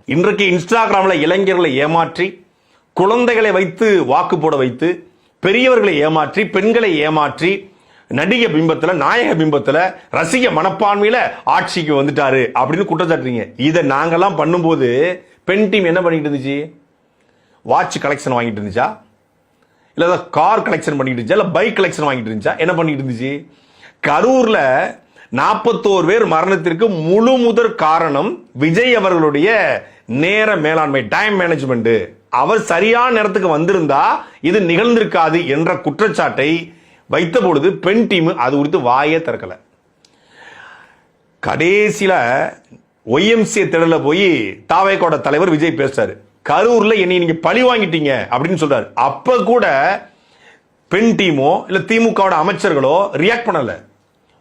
இன்றைக்கு இன்ஸ்டாகிராம்ல இளைஞர்களை ஏமாற்றி, குழந்தைகளை வைத்து வாக்கு போட வைத்து, பெரியவர்களை ஏமாற்றி, பெண்களை ஏமாற்றி, நடிக பிம்பத்துல, நாயக பிம்பத்துல, ரசிக மனப்பான்மையில ஆட்சிக்கு வந்துட்டாரு அப்படின்னு குற்றச்சாட்டுறீங்க. இதை நாங்கெல்லாம் பண்ணும்போது பெண் டீம் என்ன பண்ணிட்டு இருந்துச்சு? வாட்ச் கலெக்ஷன் வாங்கிட்டு இருந்துச்சா? இல்ல கார் கலெக்ஷன் பண்ணிட்டு இருந்துச்சா? இல்ல பைக் கலெக்ஷன் வாங்கிட்டு இருந்துச்சா? என்ன பண்ணிட்டு இருந்துச்சு? கரூர்ல 41 பேர் மரணத்திற்கு முழு முதற் காரணம் விஜய் அவர்களுடைய நேர மேலாண்மை, டைம் மேனேஜ்மெண்ட். அவர் சரியான நேரத்துக்கு வந்திருந்தா இது நிகழ்ந்திருக்காது என்ற குற்றச்சாட்டை வைத்த பொழுது பெண் டீம் அது குறித்து வாயே திறக்கல. கடைசியில ஒய்எம்சிஏ திடல போய் தாவேகோட தலைவர் விஜய் பேசுறாரு. கரூர்ல என்னை நீங்க பழி வாங்கிட்டீங்க அப்படின்னு சொல்றாரு. அப்ப கூட பெண் டீமோ இல்ல திமுக அமைச்சர்களோ ரியாக்ட் பண்ணல.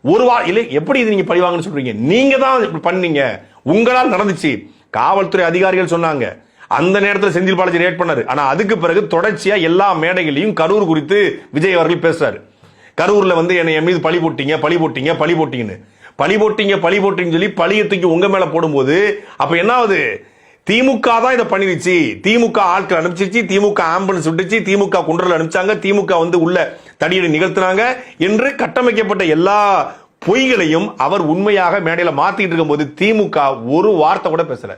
ஒரு இல்ல எப்படி இது நீங்க பழி வாங்கன்னு சொல்றீங்க? நீங்க தான் பண்ணீங்க, உங்களால் நடந்துச்சு. காவல்துறை அதிகாரிகள் சொன்னாங்க. அந்த நேரத்தில் செந்தில் பாலாஜி ரியாக்ட் பண்ணாரு. ஆனா அதுக்கு பிறகு தொடர்ச்சியா எல்லா மேடைகளையும் கரூர் குறித்து விஜய் அவர்கள் பேசுறாரு. கரூர்ல என்னை என் மீது பழி போட்டீங்க, பழி போட்டீங்க, பழி போட்டீங்கன்னு, பழி போட்டீங்க, பழி போட்டீங்கன்னு சொல்லி பழியத்துக்கு உங்க மேல போடும்போது அப்ப என்ன ஆகுது? திமுக தான் இதை பண்ணிருச்சு, திமுக ஆட்கள் அனுப்பிச்சிருச்சு, திமுக ஆம்புலன்ஸ் விட்டுச்சு, திமுக குன்றல் அனுப்பிச்சாங்க, திமுக உள்ள தடியடி நிகழ்த்தினாங்க என்று கட்டமைக்கப்பட்ட எல்லா பொய்களையும் அவர் உண்மையாக மேடையில மாத்திட்டு இருக்கும் போது திமுக ஒரு வார்த்தை கூட பேசல.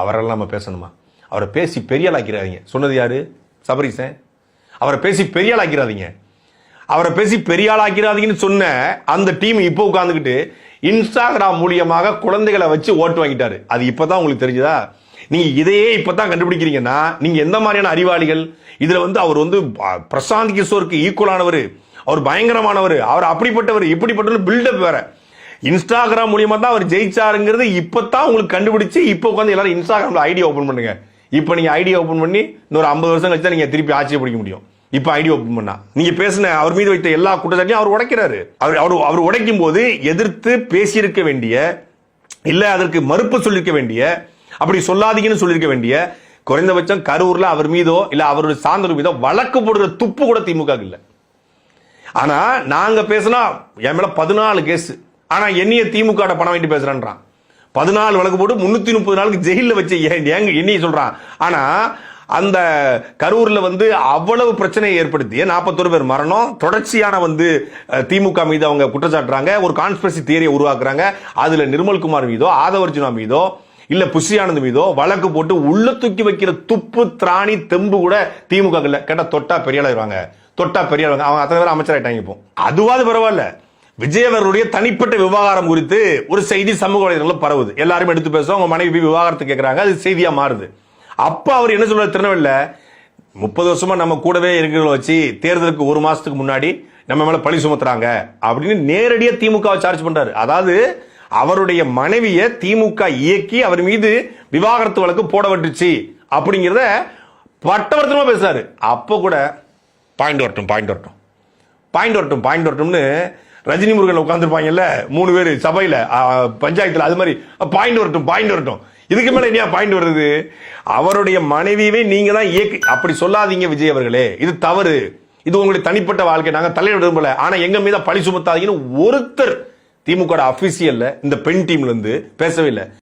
அவரெல்லாம் நம்ம பேசணுமா? அவரை பேசி பெரியாளாக்கிறாதீங்க. சொன்னது யாரு? சபரீசன். அவரை பேசி பெரியாளாக்கிறாதீங்க, அவரை பேசி பெரியாளாக்கிறாதீங்கன்னு சொன்ன அந்த டீம் இப்போ உட்கார்ந்துக்கிட்டு இன்ஸ்டாகிராம் மூலியமாக குழந்தைகளை வச்சு ஓட்டு வாங்கிட்டாரு. அது இப்பதான் உங்களுக்கு தெரிஞ்சதா? நீங்க இதையே இப்பதான் கண்டுபிடிக்கிறீங்கன்னா நீங்க எந்த மாதிரியான அறிவாளிகள்? இதுல அவர் பிரசாந்த் கிஷோருக்கு ஈக்குவலானவர், அவர் பயங்கரமானவர், அவர் அப்படிப்பட்டவர், இப்படிப்பட்டவர், பில்டப் வேற. இன்ஸ்டாகிராம் மூலியமா தான் அவர் ஜெயிச்சாருங்கிறது இப்பதான் உங்களுக்கு கண்டுபிடிச்சு இப்ப உட்காந்து எல்லாரும் இன்ஸ்டாகிராம்ல ஐடியா ஓபன் பண்ணுங்க. இப்ப நீங்க ஐடியா ஓபன் பண்ணி இன்னொரு 50 வருஷம் கழிச்சா நீங்க திருப்பி ஆட்சியை பிடிக்க முடியும். இப்ப ஐடியா ஓபன் பண்ணா நீங்க பேசின அவர் மீது வைத்த எல்லா குற்றச்சாட்டையும் அவர் உடைக்கிறாரு. அவர் உடைக்கும் போது எதிர்த்து பேசியிருக்க வேண்டிய, இல்ல அதற்கு மறுப்பு சொல்லிருக்க வேண்டிய, அப்படி சொல்லாதீங்கன்னு சொல்லிருக்க வேண்டிய, குறைந்தபட்சம் கரூர்ல அவர் மீதோ இல்ல அவருடைய சார்ந்தவர் மீதோ வழக்கு போடுற துப்பு கூட திமுக இல்ல. ஆனா நாங்க பேசினா என் மேல 14 கேஸ். ஆனா என்னைய திமுக பணம் வாங்கிட்டு பேசுறான்றான். 14 வழக்கு போட்டு 330 நாளுக்கு ஜெயில வச்சு என்னைய சொல்றான். ஆனா அந்த கரூர்ல அவ்வளவு பிரச்சனையை ஏற்படுத்தி 41 பேர் மரணம், தொடர்ச்சியான திமுக மீது அவங்க குற்றச்சாட்டுறாங்க, ஒரு கான்ஸ்பிரசி தியரியை உருவாக்குறாங்க. அதுல நிர்மல்குமார் மீதோ ஆதவர்ஜுனா மீதோ இல்ல புஷி ஆனந்த் மீதோ வழக்கு போட்டு உள்ள தூக்கி வைக்கிற துப்பு திராணி தெம்பு கூட திமுக இல்ல. கேட்டா தொட்டா பெரியாளாயிருவாங்க, தொட்டா பெரியாள் அவங்க அத்தனை பேர் அமைச்சராயிட்டாங்க. இப்போ அதுவாது பரவாயில்ல. விஜய் அவர்களுடைய தனிப்பட்ட விவகாரம் குறித்து ஒரு செய்தி சமூக வலைதளங்களில் பரவுது. எல்லாரும் எடுத்து பேசுவோம், அவங்க மனைவி விவகாரத்தை கேட்கறாங்க, அது செய்தியா மாறுது. அப்ப அவர் என்ன சொல்றாரு? திருநெல்வேலியில 30 வருஷமா நம்ம கூடவே இருக்கிறவங்களை வச்சு தேர்தலுக்கு 1 மாசத்துக்கு முன்னாடி நம்ம மேல பழி சுமத்துறாங்க அப்படின்னு நேரடியா திமுக சார்ஜ் பண்றாரு. அதாவது அவருடைய மனைவியை திமுக இயக்கி அவர் மீது விவாகரத்து வழக்கு போட விட்டுச்சு அப்படிங்கிறத பட்டவர்த்தனமா பேசுறாரு. அப்ப கூட பாயிண்ட் வரட்டும்னு ரஜினி முருகன் உட்கார்ந்துருப்பாங்கல்ல 3 பேர் சபையில பஞ்சாயத்துல, அது மாதிரி பாயிண்ட் வரட்டும். இதுக்கு மேல என்ன பாயிண்ட் வருது? அவருடைய மனைவியை நீங்க தான் இயக்கி, அப்படி சொல்லாதீங்க விஜய் அவர்களே, இது தவறு, இது உங்களுடைய தனிப்பட்ட வாழ்க்கை, நாங்க தலையிட விரும்பல, ஆனா எங்க மீத பழி சுமத்தாதீங்கன்னு ஒருத்தர் திமுக அபிஷியல்ல இந்த பெண் டீம்ல இருந்து பேசவே இல்லை.